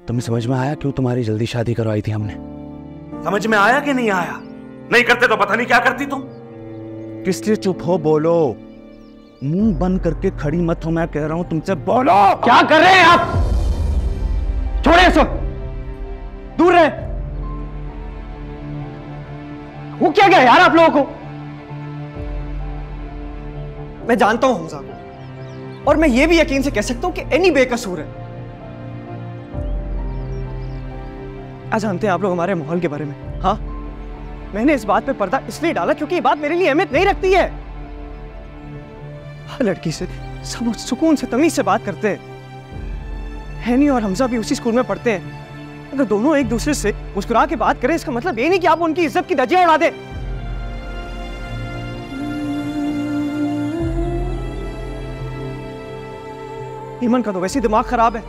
तुम्हें समझ में आया क्यों तुम्हारी जल्दी शादी करवाई थी हमने? समझ में आया कि नहीं आया? नहीं करते तो पता नहीं क्या करती तुम। किस लिए चुप हो? बोलो, मुंह बंद करके खड़ी मत हो, मैं कह रहा हूं तुमसे बोलो। क्या कर रहे हैं आप? छोड़े इसको, दूर रहे। वो क्या गया यार आप लोगों को? मैं जानता हूं हमजा को, और मैं ये भी यकीन से कह सकता हूं कि एनी बेकसूर है। आज जानते हैं आप लोग हमारे माहौल के बारे में। हाँ, मैंने इस बात पे पर्दा इसलिए डाला क्योंकि ये बात मेरे लिए अहमियत नहीं रखती है। हर लड़की से सब सुकून से तमीज से बात करते हैं। हैनी और हमजा भी उसी स्कूल में पढ़ते हैं। अगर दोनों एक दूसरे से मुस्कुरा के बात करें, इसका मतलब ये नहीं कि आप उनकी इज्जत की धज्जियां उड़ा दें। ईमन का तो वैसे ही दिमाग खराब है,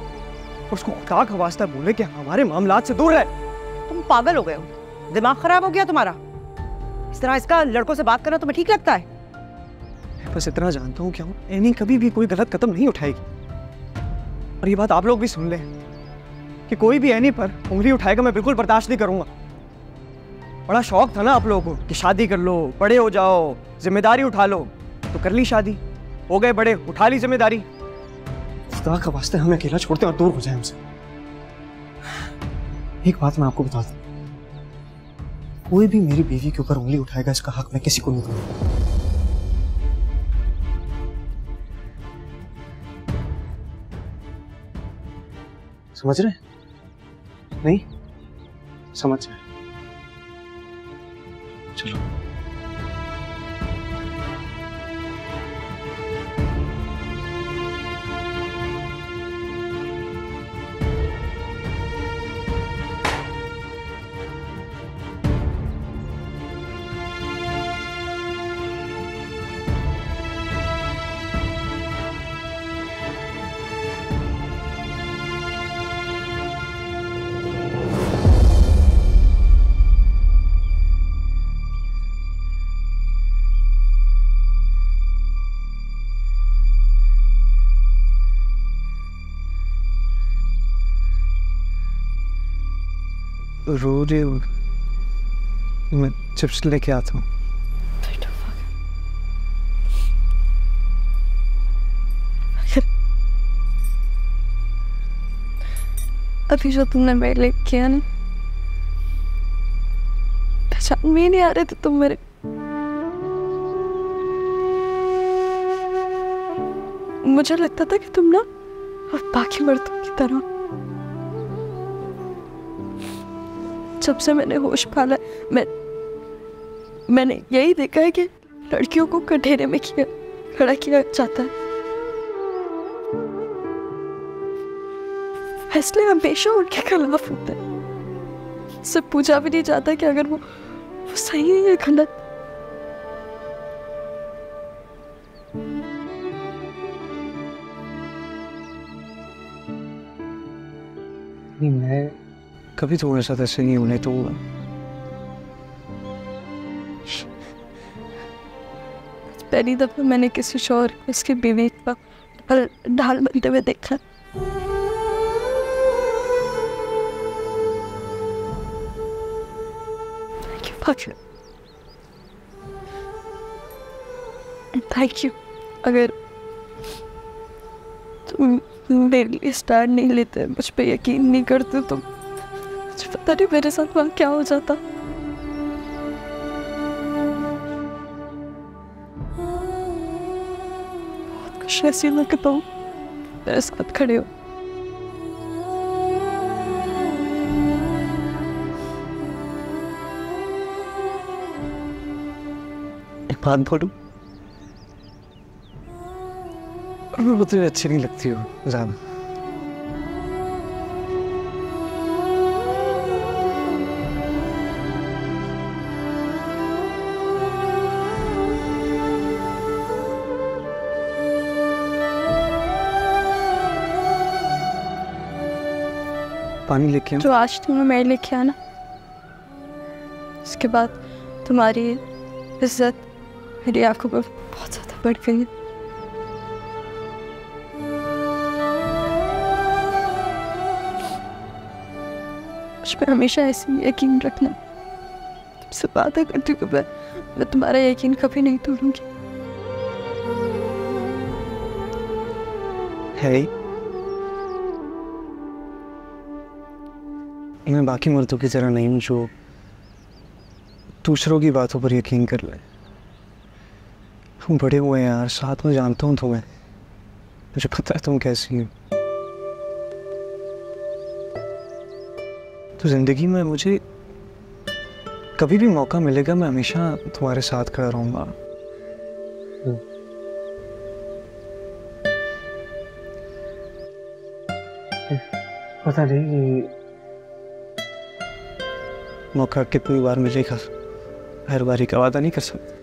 उसको खुदा का वास्ता बोले कि हमारे मामलात से दूर रहे। तुम पागल हो गए हो? दिमाग खराब हो गया तुम्हारा? इस तरह इसका लड़कों से बात करना तुम्हें ठीक लगता है? बस इतना जानता हूँ क्या एनी कभी भी कोई गलत कदम नहीं उठाएगी। और ये बात आप लोग भी सुन लें कि कोई भी एनी पर उंगली उठाएगा मैं बिल्कुल बर्दाश्त नहीं करूंगा। बड़ा शौक था ना आप लोगों को कि शादी कर लो, बड़े हो जाओ, जिम्मेदारी उठा लो, तो कर ली शादी, हो गए बड़े, उठा ली जिम्मेदारी। खुदा का वास्ते हमें अकेला छोड़ते और दूर हो जाए हमसे। एक बात मैं आपको बता दूं, कोई भी मेरी बीवी के ऊपर उंगली उठाएगा इसका हक मैं किसी को नहीं दूंगा। समझ रहे? नहीं समझ रहे? चलो। रो रही हो? मैं चिप्स लेके आता हूँ। अभी जो तुमने मेरे लिए किया ना, पहचान में नहीं आ रहे थे तुम मेरे। मुझे लगता था कि तुम ना बाकी मर्दों की तरह। जब से मैंने होश पाला मैंने यही देखा है कि लड़कियों को कटघरे में खड़ा किया जाता है। फैसले हमेशा उनके खिलाफ होते हैं। उससे पूछा भी नहीं जाता कि अगर वो सही है या गलत। मैं कभी तुम्हारे साथ ऐसे नहीं होने तो पहली दफा मैंने किसी शौहर को उसकी बीवी का ढाल बनते हुए देखा। Thank you. अगर तुम मेरे लिए स्टैंड नहीं लेते, मुझ पे यकीन नहीं करते तो मुझे पता नहीं मेरे साथ वहाँ क्या हो जाता। बहुत खुश नसीब लगता हूँ मेरे साथ खड़े हो। एक बात बोलूं, मुझे अच्छी नहीं लगती हो ज्यादा। पानी लेके आओ। जो आज तुमने मेरे लिए किया ना, उसके बाद तुम्हारी इज्जत मेरी आंखों में बहुत ज्यादा बढ़ गई है। मुझ पे हमेशा ऐसे ही यकीन रखना। तुमसे वादा करती हूँ कि मैं तुम्हारा यकीन कभी नहीं तोड़ूंगी। है मैं बाकी मर्दों की तरह नहीं हूँ जो दूसरों की बातों पर यकीन कर ले। हम बड़े हुए हैं यार, साथ में जानता हूँ तुम्हें, मुझे पता है तुम कैसी हो। तो जिंदगी में मुझे कभी भी मौका मिलेगा मैं हमेशा तुम्हारे साथ खड़ा रहूंगा। पता नहीं मौका कितनी बार मिलेगा, हर बारी का वादा नहीं कर सकता।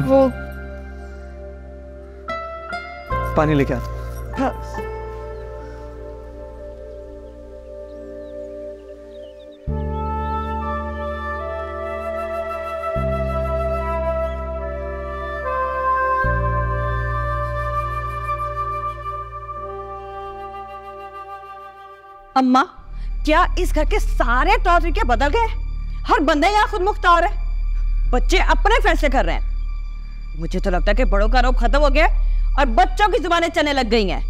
वो पानी लेके आ। हाँ। अम्मा, क्या इस घर के सारे तौर तरीके बदल गए? हर बंदे यहाँ खुद मुख्तार है, बच्चे अपने फैसले कर रहे हैं। मुझे तो लगता है कि बड़ों का रोब खत्म हो गया और बच्चों की जुबानें चलने लग गई हैं।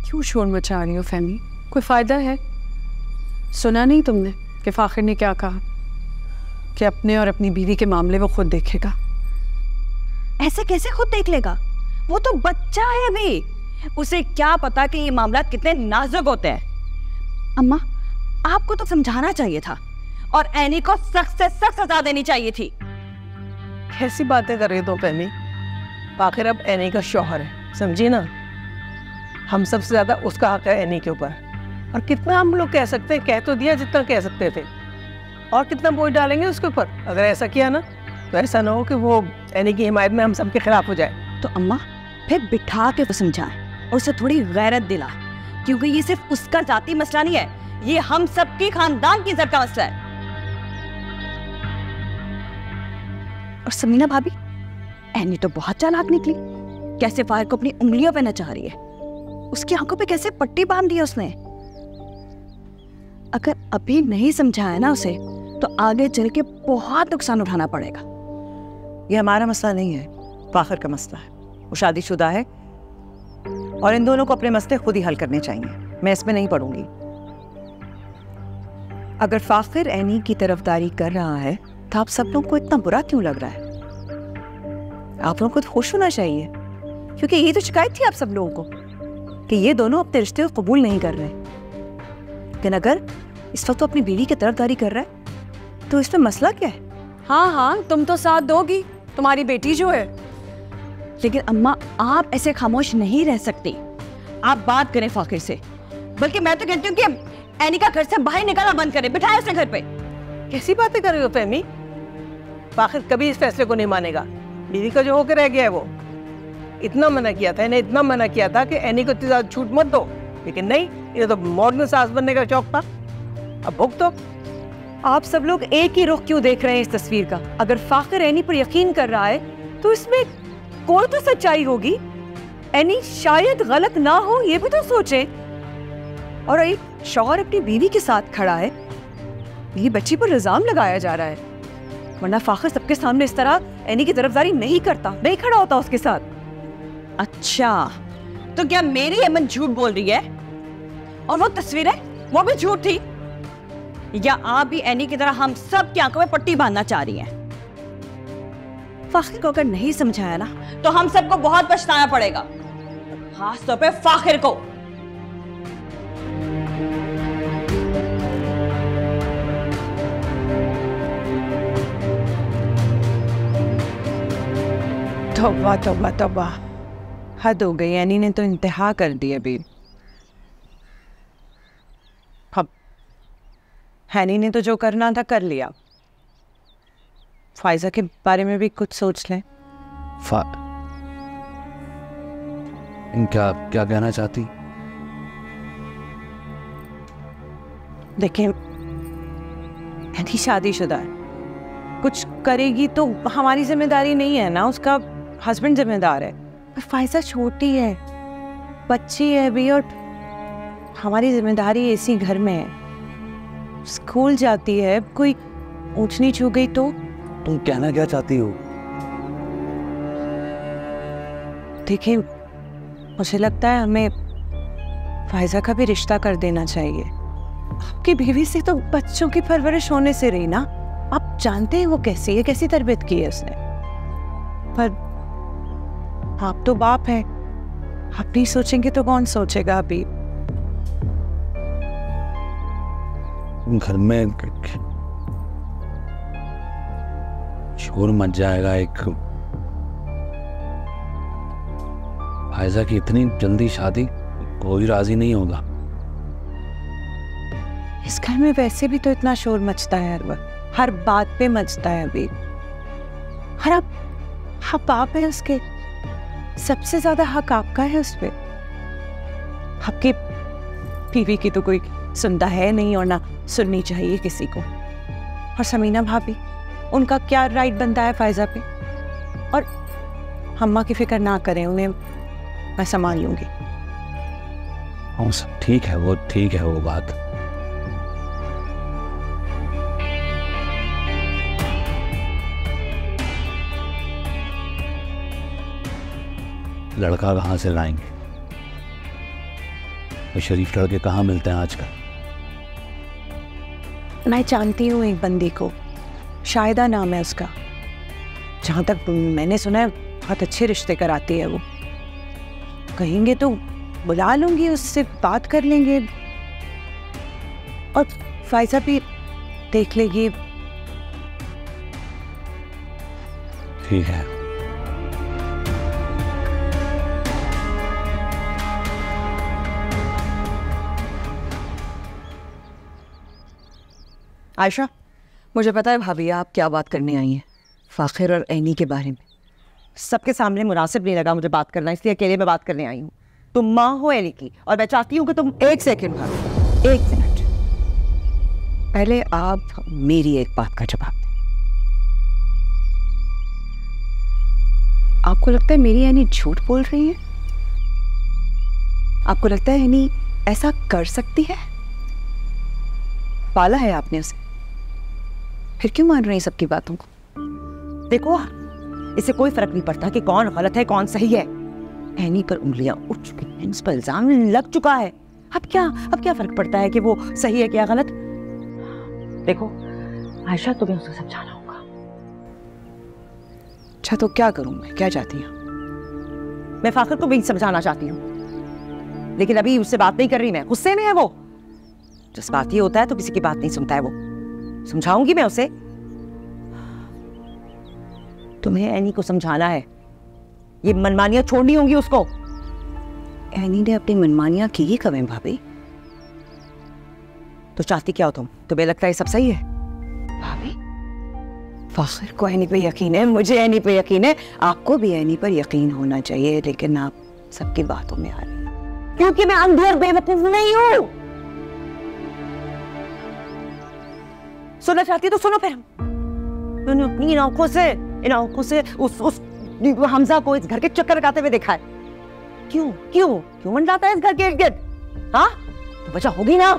क्यों शोर मचा रही हो फहमी? कोई फायदा है? सुना नहीं तुमने कि फाखिर ने क्या कहा कि अपने और अपनी बीवी के मामले वो खुद देखेगा? ऐसे कैसे खुद देख लेगा? वो तो बच्चा है अभी, उसे क्या पता कि ये मामला कितने नाजुक होते हैं। अम्मा, आपको तो समझाना चाहिए था और एनी को सख्त से सख्त सजा देनी चाहिए थी। कैसी बातें कर रही हो फहमी? आखिर अब एनी का शौहर है, समझी ना? हम सबसे ज्यादा उसका हक है एनी के ऊपर। और कितना हम लोग कह सकते हैं, कह तो दिया जितना कह सकते थे, और कितना बोझ डालेंगे उसके ऊपर? अगर ऐसा किया ना तो ऐसा ना हो कि वो एनी की हिमायत में हम सबके खिलाफ हो जाए। तो अम्मा फिर बिठा के समझाएं और उसे थोड़ी गैरत दिला, क्योंकि ये सिर्फ उसका जाती मसला नहीं है, ये हम सबकी खानदान की इज्जत का मसला है। और समीना भाभी, एनी तो बहुत चालाक निकली, कैसे फायर को अपनी उंगलियों पे नचा रही है, उसकी आंखों पे कैसे पट्टी बांध दी उसने। अगर अभी नहीं समझाया ना उसे तो आगे चल के बहुत नुकसान उठाना पड़ेगा। ये हमारा मसला नहीं है, फाखिर का मसला है। वो शादीशुदा है और इन दोनों को अपने मसले खुद ही हल करने चाहिए, मैं इसमें नहीं पड़ूंगी। अगर फाखिर एनी की तरफदारी कर रहा है तो आप सब लोगों को इतना बुरा क्यों लग रहा है? आप लोगों को तो खुश होना चाहिए, क्योंकि ये तो शिकायत थी आप सब लोगों को कि ये दोनों अपने रिश्ते को कबूल नहीं कर रहे। लेकिन अगर इस वक्त तो अपनी बीवी की तरफदारी कर रहा है तो इसमें मसला क्या है? हाँ हाँ, तुम तो साथ दोगी, तुम्हारी बेटी जो है। लेकिन अम्मा, आप ऐसे खामोश नहीं रह सकती, आप बात करें फाखिर से। बल्कि मैं तो कहती हूँ कि एनी का घर से बाहर निकालना बंद करें, बिठाए उसे घर पे। कैसी बातें कर रही हो फहमी? फाखिर कभी इस फैसले को नहीं मानेगा। बीवी का जो होकर रह गया है वो इतना मना किया था, इन्हें इतना मना किया था कि एनी को इतनी ज्यादा छूट मत दो, लेकिन नहीं, ये तो मॉडर्न सास बनने का शौक था। अब भुग तो। आप सब लोग एक ही रुख क्यों देख रहे हैं इस तस्वीर का? अगर फाखिर एनी पर यकीन कर रहा है तो इसमें कोई तो सच्चाई होगी। एनी शायद गलत ना हो, ये भी तो सोचे। और एक शौहर अपनी बीवी के साथ खड़ा है, ये बच्ची पर इल्जाम लगाया जा रहा है, वरना फाखिर सबके सामने इस तरह एनी की तरफदारी नहीं करता, नहीं खड़ा होता उसके साथ। अच्छा, तो क्या मेरी अमन झूठ बोल रही है और वो तस्वीरें वो भी झूठ थी? या आप भी एनी की तरह हम सब की आंखों में पट्टी बांधना चाह रही हैं? फाखिर को अगर नहीं समझाया ना तो हम सबको बहुत पछताना पड़ेगा, खास तौर पे फाखिर को। तौबा तौबा तौबा, हद हो गई। एनी ने तो इंतहा कर दी अभी। अब हैनी ने तो जो करना था कर लिया। फायजा के बारे में भी कुछ सोच लें। क्या क्या कहना चाहती? देखिए ऐनी शादीशुदा है, कुछ करेगी तो हमारी जिम्मेदारी नहीं है ना, उसका हस्बैंड जिम्मेदार है। पर फायजा छोटी है, बच्ची है अभी, और हमारी जिम्मेदारी इसी घर में है। स्कूल जाती है, कोई ऊंच नीच हो गई तो। तुम कहना क्या चाहती हो? देखिए मुझे लगता है हमें फायजा का भी रिश्ता कर देना चाहिए। आपकी बीवी से तो बच्चों की परवरिश होने से रही ना, आप जानते हैं वो कैसी है, कैसी तरबियत की है उसने। पर आप तो बाप हैं, आप नहीं सोचेंगे तो कौन सोचेगा? अभी घर में शोर मच जाएगा। एक फायजा की इतनी जल्दी शादी कोई राजी नहीं होगा। इस घर में वैसे भी तो इतना शोर मचता है हर वक्त, हर बात पे मचता है अभी। हर आप बाप है उसके, सबसे ज्यादा हक आपका है उस पे। आपकी बीवी की तो कोई सुनता है नहीं और ना सुननी चाहिए किसी को। और समीना भाभी, उनका क्या राइट बनता है फायजा पे? और अम्मा की फिक्र ना करें, उन्हें मैं संभाल लूंगी। हाँ सब ठीक है, वो ठीक है वो बात। लड़का कहाँ से लाएंगे? वो शरीफ लड़के कहाँ मिलते हैं आजकल? मैं जानती हूँ एक बंदी को, शायदा नाम है उसका। जहाँ तक मैंने सुना है बहुत अच्छे रिश्ते कराती है वो। कहेंगे तो बुला लूंगी, उससे बात कर लेंगे और फायजा भी देख लेगी। ठीक है। आयशा, मुझे पता है भाभी आप क्या बात करने आई हैं, फाखिर और ऐनी के बारे में। सबके सामने मुनासिब नहीं लगा मुझे बात करना, इसलिए अकेले में बात करने आई हूँ। तुम माँ हो ऐनी की और मैं चाहती हूँ कि तुम एक सेकंड भाभी, एक मिनट, पहले आप मेरी एक बात का जवाब दें। आपको लगता है मेरी ऐनी झूठ बोल रही है? आपको लगता है ऐनी ऐसा कर सकती है? पाला है आपने उसे, फिर क्यों मान रही हैं सबकी बातों को? देखो, इससे कोई फर्क नहीं पड़ता कि कौन गलत है कौन सही है। ऐनी पर उंगलियां उठ चुकी हैं, उस पर इल्जाम लग चुका है। अब क्या फर्क पड़ता है कि वो सही है क्या गलत? देखो आयशा, तुम्हें उसे समझाना होगा। अच्छा तो क्या करूं मैं, क्या चाहती हूँ? मैं फाखिर को भी समझाना चाहती हूँ, लेकिन अभी उससे बात नहीं कर रही मैं, गुस्से में है वो। जज्बाती होता है तो किसी की बात नहीं सुनता है वो। समझाऊंगी मैं उसे। तुम्हें ऐनी को समझाना है, ये मनमानियां छोड़नी होंगी उसको। ऐनी ने अपनी मनमानियां की ही कब है भाभी? तो चाहती क्या हो तुम? तुम्हें लगता है सब सही है? भाभी, फाखिर को ऐनी पे यकीन है, मुझे ऐनी पे यकीन है, आपको भी ऐनी पर यकीन होना चाहिए, लेकिन आप सबकी बातों में आ रही हैं क्योंकि मैं अंधी और बेवकूफ नहीं हूं। सुनना चाहती है तो सुनो फिर। मैंने अपनी इन आंखों से उस हमजा को इस घर के चक्कर लगाते हुए देखा है। क्यों मंडराता है इस घर के इर्द गिर्द? हाँ, तो वजह होगी ना।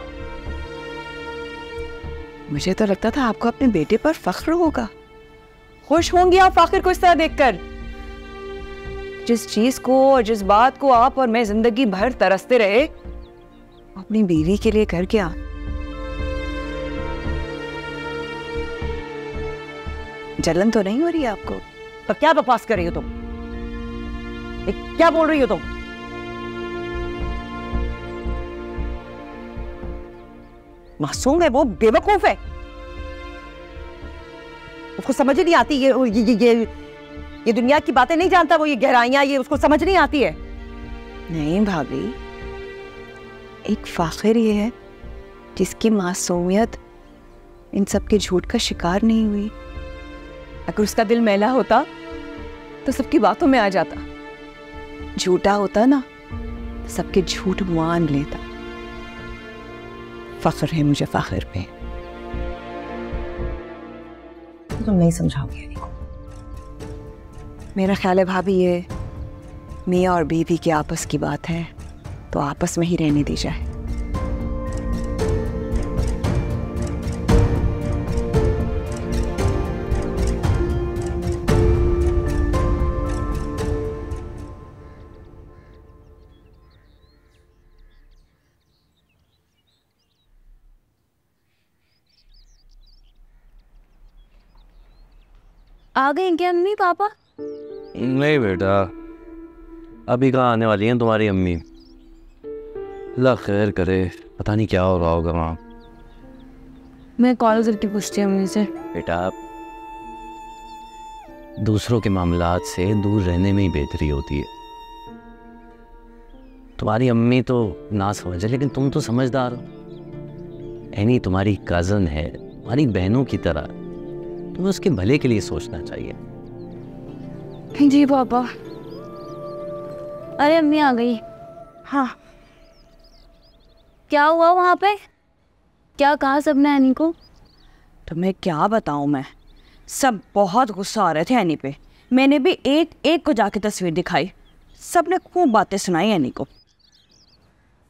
मुझे तो लगता था आपको अपने बेटे पर फख्र होगा। खुश होंगी आप फाखिर को इस तरह देखकर? जिस चीज को और जिस बात को आप और मैं जिंदगी भर तरसते रहे, अपनी बीवी के लिए कर क्या? जलन तो नहीं हो रही है आपको? तो क्या बकवास कर रही हो तुम? क्या बोल रही हो तुम? मासूम है वो, बेवकूफ है, उसको समझ ही नहीं आती ये दुनिया की बातें नहीं जानता वो, ये गहराइयां ये उसको समझ नहीं आती है। नहीं भाभी, एक फाखिर ये है जिसकी मासूमियत इन सब के झूठ का शिकार नहीं हुई। अगर उसका दिल मैला होता तो सबकी बातों में आ जाता, झूठा होता ना सबके झूठ मान लेता। फख्र है मुझे फाखिर पे। तुम नहीं समझाओगे एनी को। मेरा ख्याल है भाभी ये मियाँ और बीवी की आपस की बात है, तो आपस में ही रहने दी जाए। आ गए क्या अम्मी पापा? नहीं बेटा, अभी कहाँ आने वाली हैं तुम्हारी अम्मी। अल्लाह खैर करे, पता नहीं क्या हो रहा होगा वहाँ। मैं कॉल करके पूछती हूँ अम्मी से। बेटा, दूसरों के मामलात से दूर रहने में ही बेहतरी होती है। तुम्हारी अम्मी तो ना समझे, लेकिन तुम तो समझदार हो। एनी तुम्हारी कज़न है, तुम्हारी बहनों की तरह, तुम्हें उसके भले के लिए सोचना चाहिए। जी पापा। अरे अम्मी आ गई। हाँ, क्या हुआ वहाँ पे? क्या कहा सबने एनी को? तुम्हें क्या बताऊं मैं, सब बहुत गुस्सा आ रहे थे एनी पे। मैंने भी एक एक को जाके तस्वीर दिखाई, सबने खूब बातें सुनाई एनी को।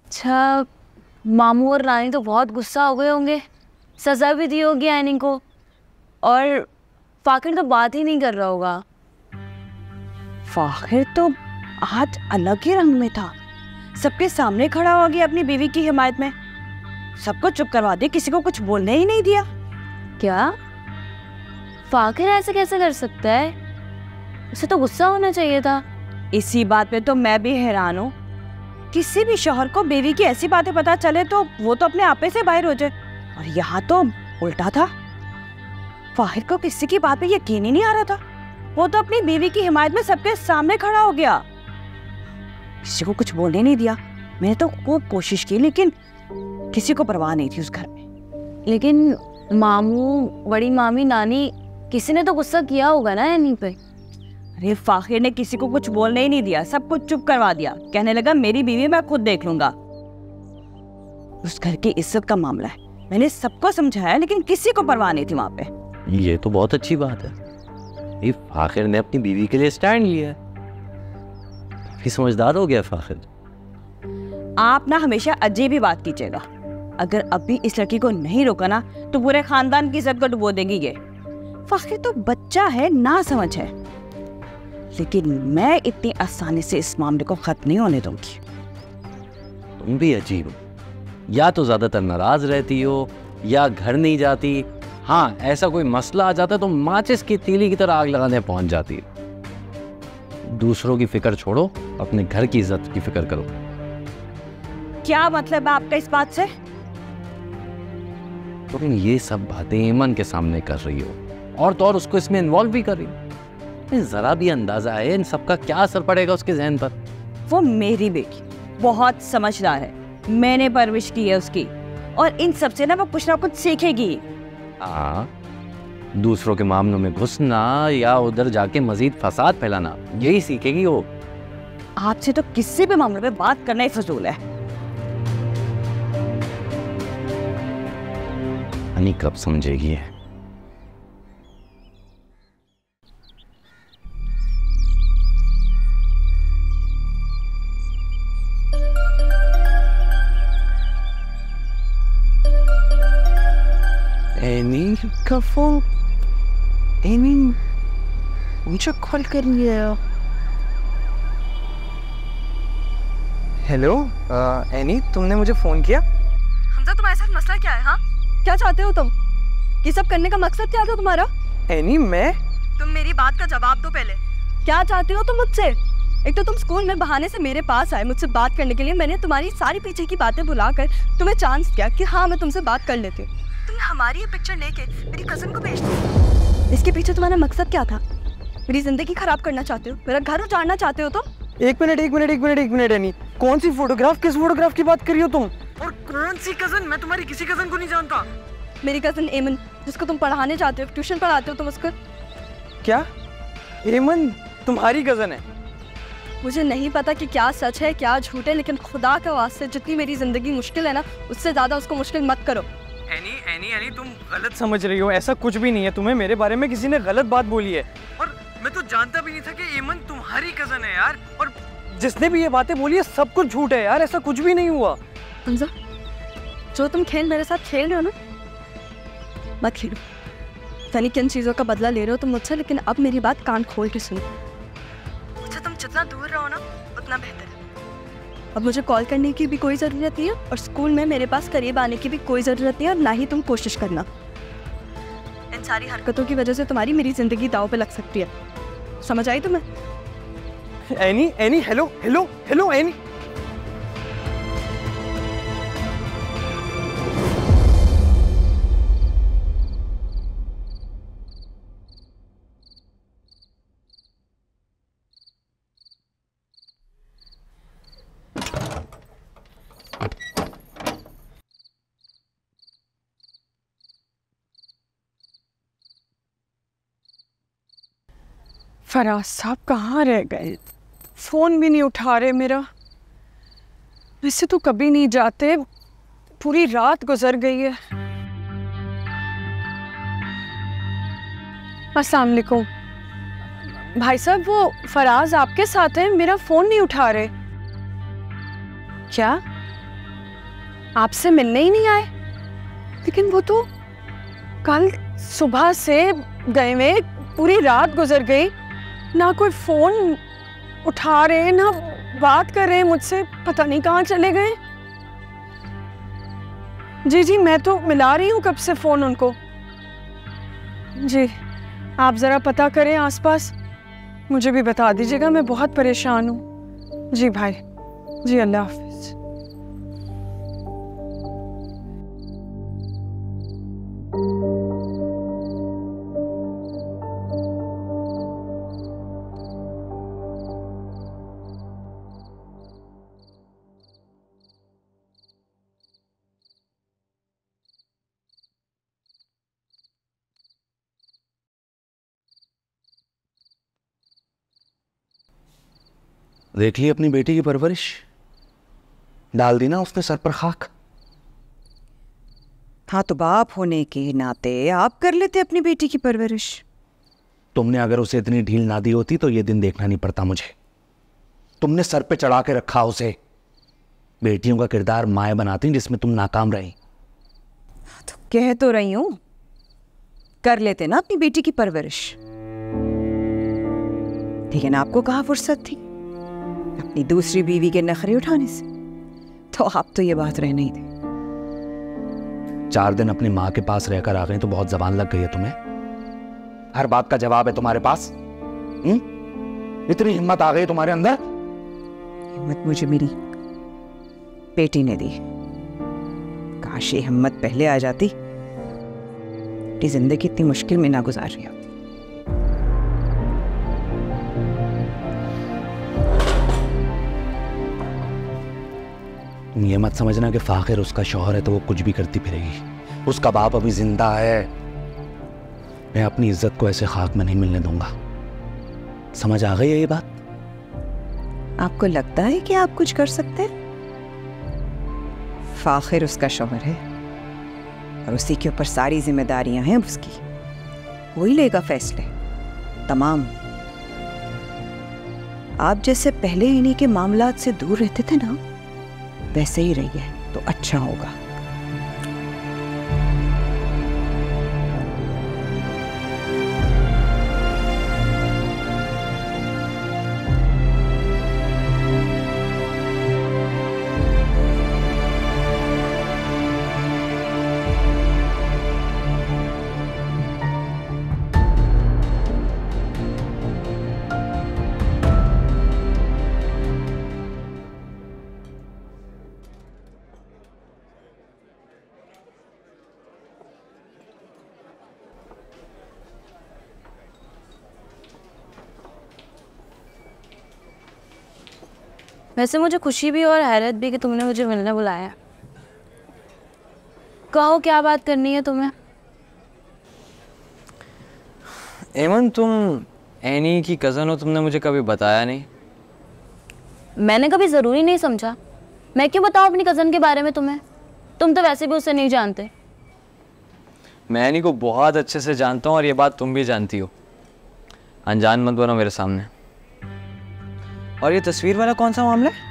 अच्छा, मामू और रानी तो बहुत गुस्सा हो गए होंगे, सज़ा भी दी होगी एनी को, और फाकिर तो बात ही नहीं कर रहा होगा। फाखिर तो आज अलग ही रंग में था, सबके सामने खड़ा हो गया अपनी बीवी की हिमायत में, सबको चुप करवा दिया, किसी को कुछ बोलने ही नहीं दिया। क्या फाकिर ऐसे कैसे कर सकता है? उसे तो गुस्सा होना चाहिए था। इसी बात पे तो मैं भी हैरान हूँ, किसी भी शौहर को बीवी की ऐसी बातें पता चले तो वो तो अपने आपे से बाहर हो जाए, और यहाँ तो उल्टा था। फाहिर को किसी की बात पे यकीन ही नहीं आ रहा था, वो तो अपनी बीवी की हिमायत में सबके सामने खड़ा हो गया, किसी को कुछ बोलने नहीं दिया। मैंने तो खूब कोशिश की, लेकिन किसी को परवाह नहीं थी उस घर में। लेकिन मामू, बड़ी मामी, नानी, किसी ने तो गुस्सा किया होगा ना एनी पे। अरे फाखिर ने किसी को कुछ बोलने ही नहीं दिया, सब कुछ चुप करवा दिया, कहने लगा मेरी बीवी मैं खुद देख लूंगा। उस घर की इज्जत का मामला है, मैंने सबको समझाया, लेकिन किसी को परवाह नहीं थी वहां पे। ये तो बहुत अच्छी बात है, ये फाखिर ने अपनी बीवी के लिए स्टैंड लिया है, काफी समझदार हो गया फाखिर। आप ना हमेशा अजीब ही बात कीजिएगा, अगर अभी इस लड़की को नहीं रोका ना तो पूरे खानदान की इज्जत को डुबो देगी ये। फाखिर तो बच्चा है, ना समझ है, लेकिन मैं इतनी आसानी से इस मामले को खत्म नहीं होने दूंगी। तुम भी अजीब हो, या तो ज्यादातर नाराज रहती हो या घर नहीं जाती। हाँ, ऐसा कोई मसला आ जाता है तो माचिस की तीली की तरह आग लगाने पहुंच जाती है। दूसरों की फिक्र छोड़ो, अपने घर की इज्जत की फिक्र करो। क्या मतलब है आपका इस बात से? तुम ये सब बातें ईमन के सामने कर रही हो, और तो और उसको इसमें इन्वॉल्व भी कर रही हो। जरा भी अंदाजा है इन सबका क्या असर पड़ेगा उसके जहन पर? वो मेरी बेटी बहुत समझदार है, मैंने परवरिश की है उसकी, और इन सब से ना वो कुछ ना कुछ सीखेगी। हाँ, दूसरों के मामलों में घुसना या उधर जाके मजीद फसाद फैलाना, यही सीखेगी वो। आपसे तो किसी भी मामले में बात करना ही फजूल है। हनी कब समझेगी है? एनी का फोन, एनी मुझे कॉल कर लिया। हेलो एनी, तुमने मुझे फोन किया? हमजा, तुम्हारे साथ मसला क्या है? हाँ, क्या चाहते हो तुम? ये सब करने का मकसद क्या था तुम्हारा? एनी, मैं तुम मेरी बात का जवाब दो पहले। क्या चाहते हो तुम मुझसे? एक तो तुम स्कूल में बहाने से मेरे पास आए मुझसे बात करने के लिए, मैंने तुम्हारी सारी पीछे की बातें भुलाकर तुम्हें चांस दिया कि हाँ मैं तुमसे बात कर लेती हूँ। तुमने हमारी ये पिक्चर लेके मेरी कज़न को भेज दी। इसके पीछे तुम्हारा मकसद क्या था? मेरी जिंदगी खराब करना चाहते हो? मेरा घर उजाड़ना चाहते हो तुम? एक मिनट एनी, कौन सी फोटोग्राफ, किस फोटोग्राफ की बात कर रही हो तुम? और कौन सी कजन? मैं तुम्हारी किसी कजन को नहीं जानता। मेरी कज़न एमन, जिसको तुम पढ़ाने चाहते हो, ट्यूशन पढ़ाते हो तुम उसको। क्या एमन तुम्हारी कजन है? मुझे नहीं पता कि क्या सच है क्या झूठ है, लेकिन खुदा का वास्ते जितनी मेरी जिंदगी मुश्किल है ना, उससे ज्यादा उसको मुश्किल मत करो। एनी एनी एनी तुम गलत समझ रही हो, ऐसा कुछ भी नहीं है। तुम्हें मेरे बारे में किसी ने गलत बात बोली है, और मैं तो जानता भी नहीं था कि एमन तुम्हारी कजन है यार। और जिसने भी ये बातें बोली है सब कुछ झूठ है यार, ऐसा कुछ भी नहीं हुआ। हमजा, जो तुम खेल मेरे साथ खेल रहे हो ना, मत खेलो। तनी किन चीज़ों का बदला ले रहे हो तुम मुझसे, लेकिन अब मेरी बात कान खोल के सुनो। मुझसे तुम जितना दूर रहो ना उतना बेहतर है। अब मुझे कॉल करने की भी कोई ज़रूरत नहीं है, और स्कूल में मेरे पास करीब आने की भी कोई ज़रूरत नहीं है, और ना ही तुम कोशिश करना। इन सारी हरकतों की वजह से तुम्हारी मेरी ज़िंदगी दांव पे लग सकती है। समझ आई तुम्हें? Any any hello hello hello any. Faraz sahab कहाँ रह गए? फ़ोन भी नहीं उठा रहे मेरा। वैसे तो कभी नहीं जाते, पूरी रात गुजर गई है। अस्सलाम वालेकुम भाई साहब, वो फराज आपके साथ है, मेरा फ़ोन नहीं उठा रहे। क्या आपसे मिलने ही नहीं आए? लेकिन वो तो कल सुबह से गए हुए, पूरी रात गुजर गई, ना कोई फ़ोन उठा रहे ना बात कर रहे हैं मुझसे, पता नहीं कहाँ चले गए। जी जी, मैं तो मिला रही हूँ कब से फ़ोन उनको। जी आप ज़रा पता करें आसपास, मुझे भी बता दीजिएगा, मैं बहुत परेशान हूँ। जी भाई, जी अल्लाह हाफ़िज़। देख ली अपनी बेटी की परवरिश, डाल दी ना उसने सर पर खाक। हाँ तो बाप होने के नाते आप कर लेते अपनी बेटी की परवरिश। तुमने अगर उसे इतनी ढील ना दी होती तो ये दिन देखना नहीं पड़ता मुझे। तुमने सर पे चढ़ा के रखा उसे। बेटियों का किरदार माएँ बनाती जिसमें तुम नाकाम रही। तो कह तो रही हूं, कर लेते ना अपनी बेटी की परवरिश, लेकिन आपको कहाँ फुर्सत थी अपनी दूसरी बीवी के नखरे उठाने से। तो आप तो ये बात रह नहीं थे। 4 दिन अपनी माँ के पास रहकर आ गई तो बहुत जबान लग गई है तुम्हें। हर बात का जवाब है तुम्हारे पास। इतनी हिम्मत आ गई तुम्हारे अंदर? हिम्मत मुझे मेरी बेटी ने दी। काश ये हिम्मत पहले आ जाती, मेरी जिंदगी इतनी मुश्किल में ना गुजार रही होती। ये मत समझना कि फाखिर उसका शौहर है तो वो कुछ भी करती फिरेगी। उसका बाप अभी जिंदा है। मैं अपनी इज्जत को ऐसे खाक में नहीं मिलने दूंगा। समझ आ गई है ये बात? आपको लगता है कि आप कुछ कर सकते हैं? फाखिर उसका शौहर है और उसी के ऊपर सारी जिम्मेदारियां हैं उसकी। वही लेगा फैसले तमाम। आप जैसे पहले इन्हीं के मामलात से दूर रहते थे ना, वैसे ही रहिए तो अच्छा होगा। वैसे मुझे खुशी भी और हैरत भी कि तुमने मुझे मिलने बुलाया। कहो क्या बात करनी है तुम्हें? एमन, तुम एनी की कज़न हो, तुमने मुझे कभी बताया नहीं। मैंने कभी ज़रूरी नहीं समझा। मैं क्यों बताऊँ अपनी कज़न के बारे में तुम्हें? तुम तो वैसे भी उसे नहीं जानते। मैं एनी को बहुत अच्छे से जानता हूँ और ये बात तुम भी जानती हो। अनजान मत बनो मेरे सामने। और ये तस्वीर वाला कौन सा मामला है?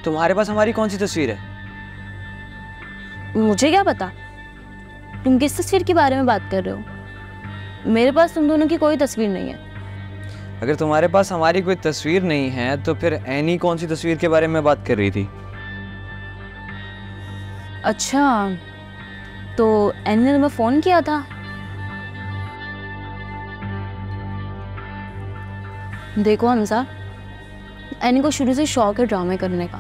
तुम्हारे पास हमारी कौन सी तस्वीर है? मुझे क्या पता तुम किस तस्वीर के बारे में बात कर रहे हो। मेरे पास तुम दोनों की कोई तस्वीर नहीं है। अगर तुम्हारे पास हमारी कोई तस्वीर नहीं है तो फिर एनी कौन सी तस्वीर के बारे में बात कर रही थी? अच्छा, तो एनी ने तुम्हें फ़ोन किया था? देखो हमजा, एनी को शुरू से शौक है ड्रामे करने का।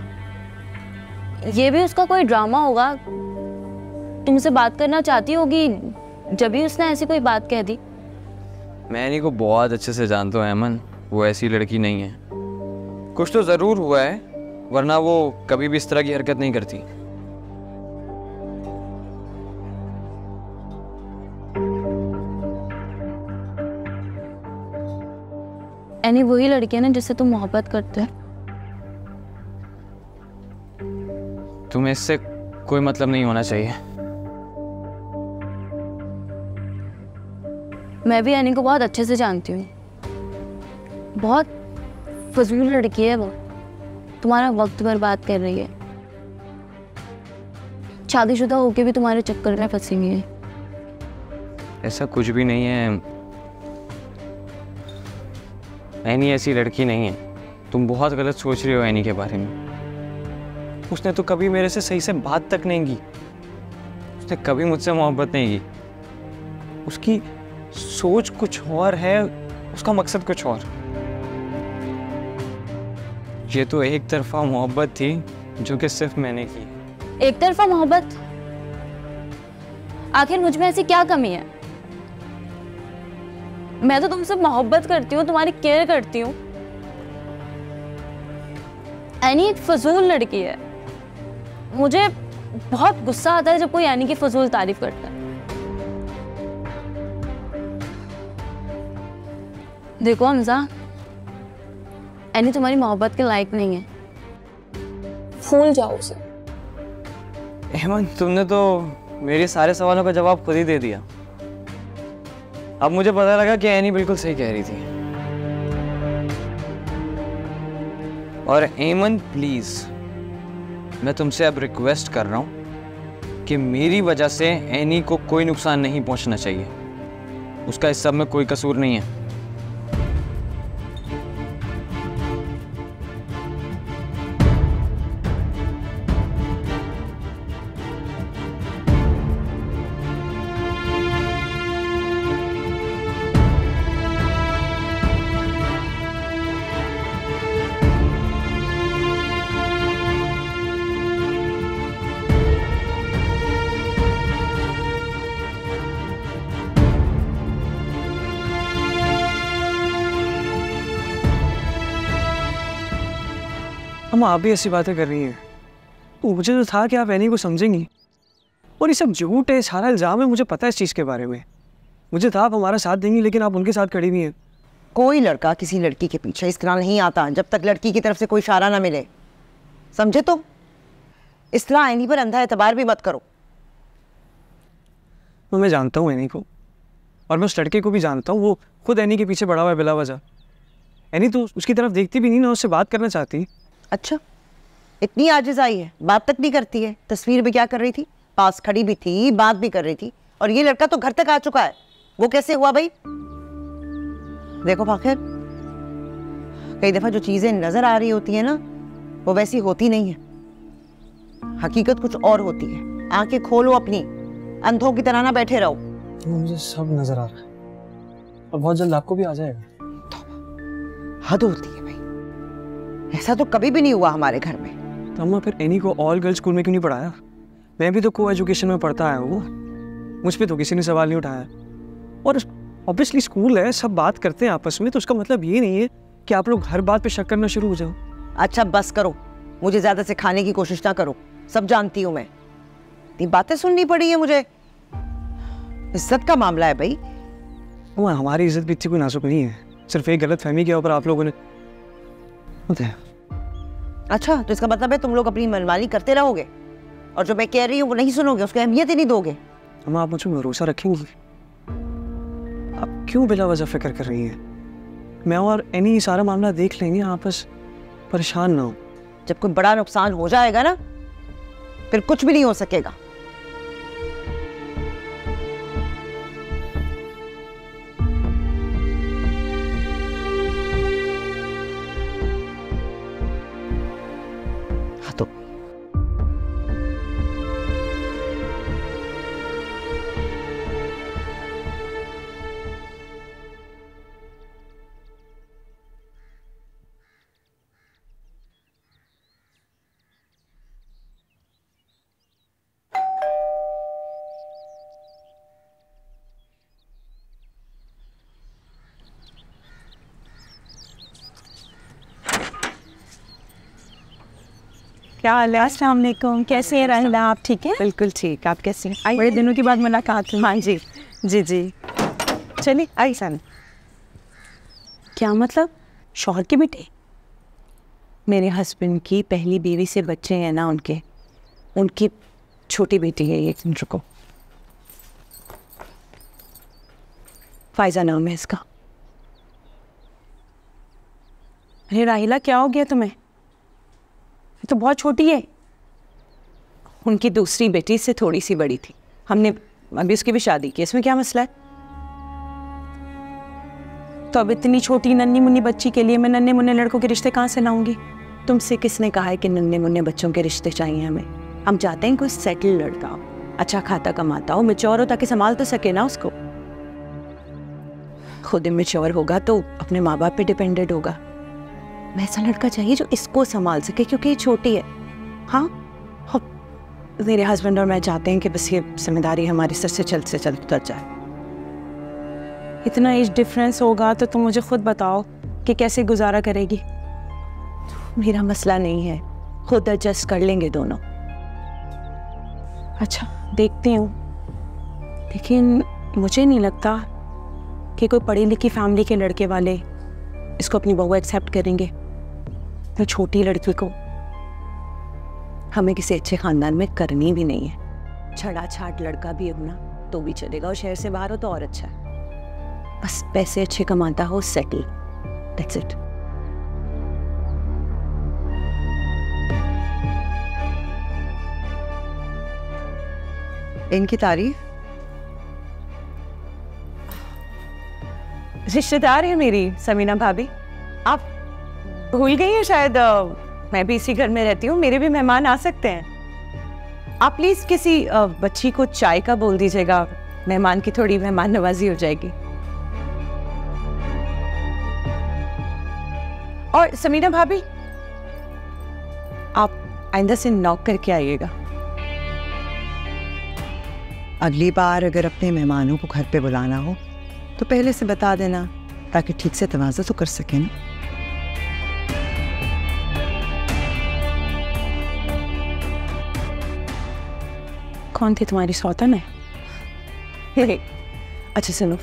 ये भी उसका कोई ड्रामा होगा। तुमसे बात करना चाहती होगी जब भी उसने ऐसी कोई बात कह दी। मैं एनी को बहुत अच्छे से जानता हूँ अमन, वो ऐसी लड़की नहीं है। कुछ तो ज़रूर हुआ है, वरना वो कभी भी इस तरह की हरकत नहीं करती। एनी वही लड़की है ना जिससे तुम मोहब्बत करते हो। तुम्हें इससे कोई मतलब नहीं होना चाहिए। मैं भी एनी को बहुत अच्छे से जानती हूँ। बहुत फजूल लड़की है वो। तुम्हारा वक्त बर्बाद कर रही है। शादीशुदा होके भी तुम्हारे चक्कर में फंसी हुई है। ऐसा कुछ भी नहीं है। एनी ऐसी लड़की नहीं है। तुम बहुत गलत सोच रहे हो एनी के बारे में। उसने तो कभी मेरे से सही से बात तक नहीं की। उसने कभी मुझसे मोहब्बत नहीं की। उसकी सोच कुछ और है, उसका मकसद कुछ और। ये तो एक तरफा मोहब्बत थी जो कि सिर्फ मैंने की। एक तरफा मोहब्बत? आखिर मुझ में ऐसी क्या कमी है? मैं तो तुमसे मोहब्बत करती हूँ, तुम्हारी केयर करती हूँ। एनी एक फजूल लड़की है। मुझे बहुत गुस्सा आता है जब कोई एनी की फजूल तारीफ करता है। देखो हमजा, एनी तुम्हारी मोहब्बत के लायक नहीं है। भूल जाओ उसे। हेमंत, तुमने तो मेरे सारे सवालों का जवाब खुद ही दे दिया। अब मुझे पता लगा कि एनी बिल्कुल सही कह रही थी। और हेमंत प्लीज, मैं तुमसे अब रिक्वेस्ट कर रहा हूं कि मेरी वजह से एनी को कोई नुकसान नहीं पहुंचना चाहिए। उसका इस सब में कोई कसूर नहीं है। हम आप भी ऐसी बातें कर रही हैं। तो मुझे तो था कि आप एनी को समझेंगी। और ये सब झूठ है, सारा इल्ज़ाम है। मुझे पता है इस चीज़ के बारे में। मुझे था आप हमारा साथ देंगी, लेकिन आप उनके साथ खड़ी हुई हैं। कोई लड़का किसी लड़की के पीछे इस तरह नहीं आता जब तक लड़की की तरफ से कोई इशारा ना मिले, समझे? तो इस तरह एनी पर अंधा एतबार भी मत करो। तो मैं जानता हूँ एनी को, और मैं उस लड़के को भी जानता हूँ। वो खुद एनी के पीछे पड़ा हुआ है बिला वजह। एनी तो उसकी तरफ देखती भी नहीं, ना उससे बात करना चाहती। अच्छा, इतनी आजिज़ आई है, बात तक नहीं करती है। तस्वीर में क्या कर रही थी? पास खड़ी भी थी, बात भी कर रही थी। और ये लड़का तो घर तक आ चुका है। वो कैसे हुआ भाई? देखो फाखिर, कई दफ़ा जो चीज़ें नज़र आ रही होती है ना, वो वैसी होती नहीं है। हकीकत कुछ और होती है। आंखें खोलो अपनी, अंधों की तरह ना बैठे रहो। मुझे सब नजर आ रहा है और बहुत जल्द आपको भी आ जाएगा। हद होती है भाई, ऐसा तो कभी भी नहीं हुआ हमारे घर में। तो अम्मा, फिर एनी को ऑल गर्ल्स स्कूल में क्यों नहीं पढ़ाया? मैं भी तो को एजुकेशन में पढ़ता आया हूँ। मुझ पर तो किसी ने सवाल नहीं उठाया। और ऑब्वियसली स्कूल है, सब बात करते हैं आपस में, तो उसका मतलब ये नहीं है कि आप लोग हर बात पे शक करना शुरू हो जाओ। अच्छा बस करो, मुझे ज़्यादा सिखाने की कोशिश ना करो। सब जानती हूँ मैं। इतनी बातें सुननी पड़ी है मुझे। इज्जत का मामला है भाई। हमारी इज्जत भी इतनी कोई नाजुक नहीं है। सिर्फ एक गलत फहमी के ऊपर आप लोगों ने अच्छा, तो इसका मतलब है तुम लोग अपनी मनमानी करते रहोगे और जो मैं कह रही हूँ वो नहीं सुनोगे, उसकी अहमियत ही नहीं दोगे। अम्मा आप मुझे भरोसा रखेंगी? आप क्यों बिला वजह फिक्र कर रही हैं? मैं और एनी सारा मामला देख लेंगे, आप बस परेशान ना हो। जब कोई बड़ा नुकसान हो जाएगा ना, फिर कुछ भी नहीं हो सकेगा। हाँ तो क्या हाल है? अस्सलाम वालेकुम। कैसे हैं राहिला? आप ठीक हैं? बिल्कुल ठीक। आप कैसे हैं? बड़े दिनों के बाद मुलाकात हुई। हाँ जी जी जी। चलिए आई सन। क्या मतलब? शौहर के बेटे? मेरे हस्बैंड की पहली बीवी से बच्चे हैं ना उनके, उनकी छोटी बेटी है ये। रुको, फायजा नाम है इसका। अरे राहिला क्या हो गया तुम्हें? ये तो बहुत छोटी है। उनकी दूसरी बेटी से थोड़ी सी बड़ी थी, हमने अभी उसकी भी शादी की। इसमें क्या मसला है? तो अब इतनी छोटी नन्ही मुन्नी बच्ची के लिए मैं नन्हे मुन्ने लड़कों के रिश्ते कहाँ से लाऊंगी? तुमसे किसने कहा है कि नन्हे मुन्ने बच्चों के रिश्ते चाहिए हमें? हम चाहते हैं कोई सेटल लड़का हो, अच्छा खाता कमाता हो, मैच्योर हो, ताकि संभाल तो सके ना उसको। खुद मैच्योर होगा तो अपने माँ बाप पे डिपेंडेंट होगा। वैसा लड़का चाहिए जो इसको संभाल सके, क्योंकि ये छोटी है। हाँ, मेरे हस्बैंड और मैं चाहते हैं कि बस ये जिम्मेदारी हमारे सर से चल उतर जाए। इतना एज डिफरेंस होगा तो तुम मुझे खुद बताओ कि कैसे गुजारा करेगी। मेरा मसला नहीं है, खुद एडजस्ट कर लेंगे दोनों। अच्छा देखती हूँ, लेकिन मुझे नहीं लगता कि कोई पढ़ी लिखी फैमिली के लड़के वाले इसको अपनी बहू एक्सेप्ट करेंगे। तो छोटी लड़की को हमें किसी अच्छे खानदान में करनी भी नहीं है। छड़ा छाट लड़का भी हो ना तो भी चलेगा, और शहर से बाहर हो तो और अच्छा है। बस पैसे अच्छे कमाता हो, सेटल, दैट्स इट। इनकी तारीफ? रिश्तेदार है मेरी समीना भाभी। आप भूल गई हैं शायद, मैं भी इसी घर में रहती हूँ, मेरे भी मेहमान आ सकते हैं। आप प्लीज किसी बच्ची को चाय का बोल दीजिएगा, मेहमान की थोड़ी मेहमान नवाजी हो जाएगी। और समीना भाभी आप आइंदा से नॉक करके आइएगा। अगली बार अगर अपने मेहमानों को घर पे बुलाना हो तो पहले से बता देना, ताकि ठीक से तवाज़ा तो कर सके ना। कौन थी तुम्हारी सौतन है? अच्छा सुनो,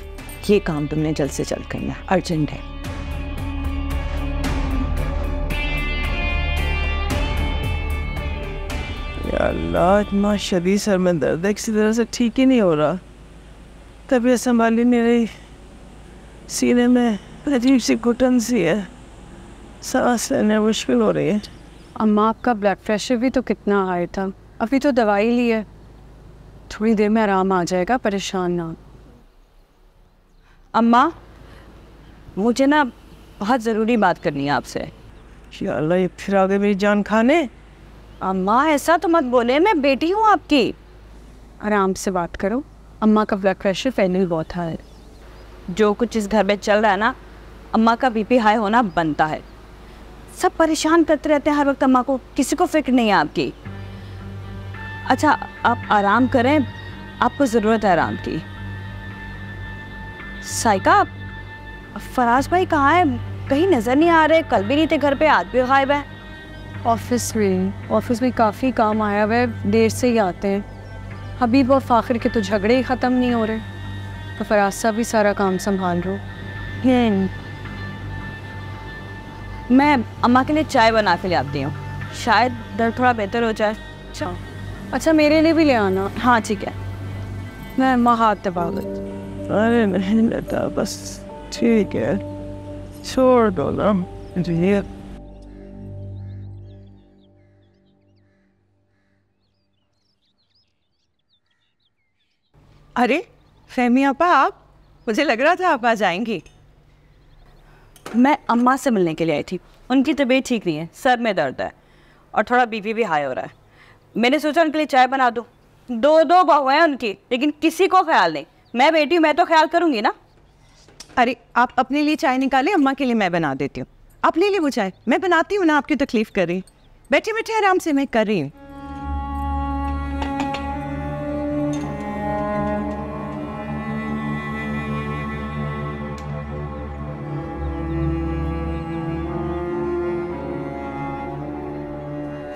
ये काम तुमने जल्द से जल्द करना, अर्जेंट है। या अल्लाह, इतना शदीद सर में दर्द है, किसी तरह से ठीक ही नहीं हो रहा। तबीयत संभाली नहीं रही, सीने में अजीब सी घुटन सी है, सांस लेने मुश्किल हो रही है। अम्मा आपका ब्लड प्रेशर भी तो कितना हाई था, अभी तो दवाई ली है, थोड़ी देर में आराम आ जाएगा, परेशान ना। अम्मा मुझे ना बहुत ज़रूरी बात करनी है आपसे। या अल्लाह, ये फिर आ गए मेरी जान खाने। अम्मा ऐसा तो मत बोले, मैं बेटी हूँ आपकी। आराम से बात करो, अम्मा का ब्लड प्रेशर पहले ही बहुत हाई है। जो कुछ इस घर में चल रहा है ना, अम्मा का बीपी हाई होना बनता है। सब परेशान करते रहते हैं हर वक्त अम्मा को, किसी को फिक्र नहीं है आपकी। अच्छा आप आराम करें, आपको ज़रूरत है आराम की। साइका, फराज भाई कहाँ है? कहीं नज़र नहीं आ रहे, कल भी नहीं थे घर पे, आज भी गायब है। ऑफिस में काफ़ी काम आया हुआ है, देर से ही आते हैं। हबीब और फाखिर के तो झगड़े ही ख़त्म नहीं हो रहे, तो फराज साहब भी सारा काम संभाल रहे हो। मैं अम्मा के लिए चाय बना के ले आती हूँ। शायद दर्द थोड़ा बेहतर हो जाए। अच्छा मेरे लिए भी ले आना। हाँ ठीक है। मैं महात दबावत। अरे नहीं लेता, बस ठीक है, छोड़ दो ना मुझे। अरे फहमी आपा, आप, मुझे लग रहा था आप आ जाएंगी। मैं अम्मा से मिलने के लिए आई थी। उनकी तबीयत ठीक नहीं है, सर में दर्द है और थोड़ा बीपी भी हाई हो रहा है। मैंने सोचा उनके लिए चाय बना दूँ। दो बहुएं हैं उनकी, लेकिन किसी को ख्याल नहीं। मैं बेटी हूँ, मैं तो ख्याल करूँगी ना। अरे आप अपने लिए चाय निकाले, अम्मा के लिए मैं बना देती हूँ। आप ले ली वो चाय, मैं बनाती हूँ ना, आपकी तकलीफ कर रही। बैठे बैठे आराम से मैं कर रही हूँ।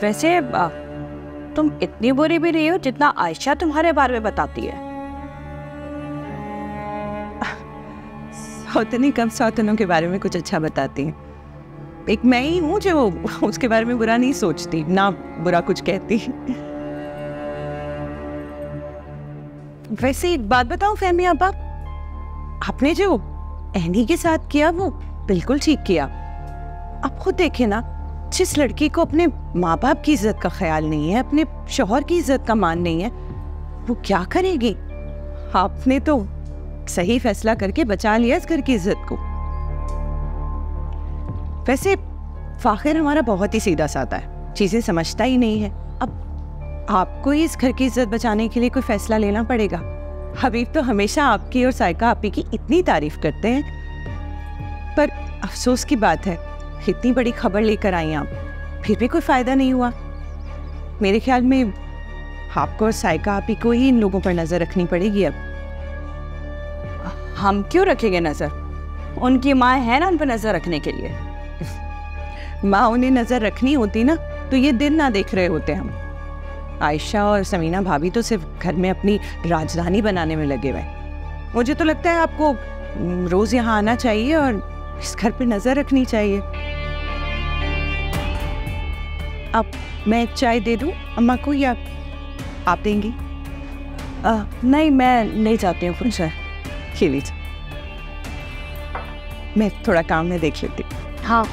वैसे तुम इतनी बुरी भी नहीं हो जितना आयशा तुम्हारे बारे में बताती है। सौतनी कम सौतनों के बारे में कुछ अच्छा बताती है। एक मैं ही हूँ जो उसके बारे में बुरा नहीं सोचती, ना बुरा कुछ कहती। वैसे एक बात बताऊं फहमी आपा, आपने जो एनी के साथ किया वो बिल्कुल ठीक किया। आप खुद देखे ना, जिस लड़की को अपने माँ बाप की इज्जत का ख्याल नहीं है, अपने शौहर की इज्जत का मान नहीं है, वो क्या करेगी। आपने तो सही फैसला करके बचा लिया इस घर की इज्जत को। वैसे फाखिर हमारा बहुत ही सीधा साधा है, चीजें समझता ही नहीं है। अब आपको ही इस घर की इज्जत बचाने के लिए कोई फैसला लेना पड़ेगा। हबीब तो हमेशा आपकी और साइका आपी की इतनी तारीफ करते हैं, पर अफसोस की बात है इतनी बड़ी खबर लेकर आई आप, फिर भी कोई फायदा नहीं हुआ। मेरे ख्याल में आपको और साइका आपी को ही इन लोगों पर नजर रखनी पड़ेगी। अब हम क्यों रखेंगे नजर? उनकी माँ है ना उन पर नजर रखने के लिए। माँ उन्हें नजर रखनी होती ना तो ये दिन ना देख रहे होते हम। आयशा और समीना भाभी तो सिर्फ घर में अपनी राजधानी बनाने में लगे हुए। मुझे तो लगता है आपको रोज यहाँ आना चाहिए और इस घर पे नजर रखनी चाहिए। अब मैं चाय दे दूं अम्मा को या आप देंगी? नहीं, मैं नहीं चाहती हूँ खुद से। लीजिए, मैं थोड़ा काम में देख लेती हूँ। हाँ।